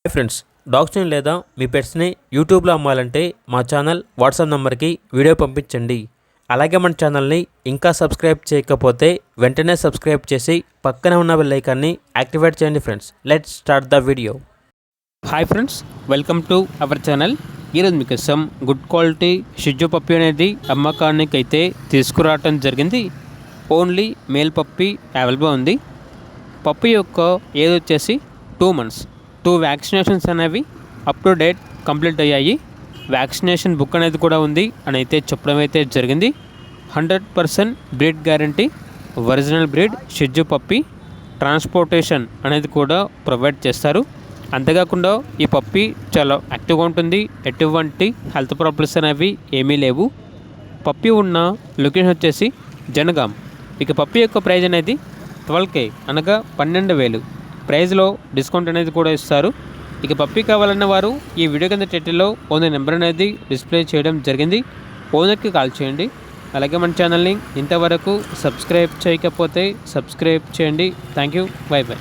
Hi friends, డాగ్స్ని లేదా మీ పెట్స్ని యూట్యూబ్లో అమ్మాలంటే మా ఛానల్ వాట్సాప్ నెంబర్కి వీడియో పంపించండి. అలాగే మన ఛానల్ని ఇంకా సబ్స్క్రైబ్ చేయకపోతే వెంటనే సబ్స్క్రైబ్ చేసి పక్కనే ఉన్న బెల్ ఐకాన్ని యాక్టివేట్ చేయండి. Friends, let's start the video. Hi friends, welcome to our channel. ఈరోజు మీకోసం గుడ్ క్వాలిటీ షిజు పప్పీ అనేది అమ్మకానికి అయితే తీసుకురావటం జరిగింది. ఓన్లీ మేల్ పప్పీ అవైలబుల్ ఉంది. పప్పీ యొక్క ఏజ్ వచ్చేసి 2 months. 2 వ్యాక్సినేషన్స్ అనేవి అప్ టు డేట్ కంప్లీట్ అయ్యాయి. వ్యాక్సినేషన్ బుక్ అనేది కూడా ఉంది అని అయితే చెప్పడం అయితే జరిగింది. 100% బ్రీడ్ గ్యారంటీ, ఒరిజినల్ బ్రీడ్ షిజు పప్పీ. ట్రాన్స్పోర్టేషన్ అనేది కూడా ప్రొవైడ్ చేస్తారు. అంతేకాకుండా ఈ పప్పీ చాలా యాక్టివ్గా ఉంటుంది. ఎటువంటి హెల్త్ ప్రాబ్లమ్స్ అనేవి ఏమీ లేవు. పప్పీ ఉన్న లొకేషన్ వచ్చేసి జనగాం. ఇక పప్పీ యొక్క ప్రైజ్ అనేది 12K అనగా 12,000. ప్రైజ్లో డిస్కౌంట్ అనేది కూడా ఇస్తారు. ఇక పప్పీ కావాలన్న వారు ఈ వీడియో కింద టైటిల్లో ఓనర్ నెంబర్ అనేది డిస్ప్లే చేయడం జరిగింది. ఓనర్కి కాల్ చేయండి. అలాగే మన ఛానల్ని ఇంతవరకు సబ్స్క్రైబ్ చేయకపోతే సబ్స్క్రైబ్ చేయండి. Thank you. By by.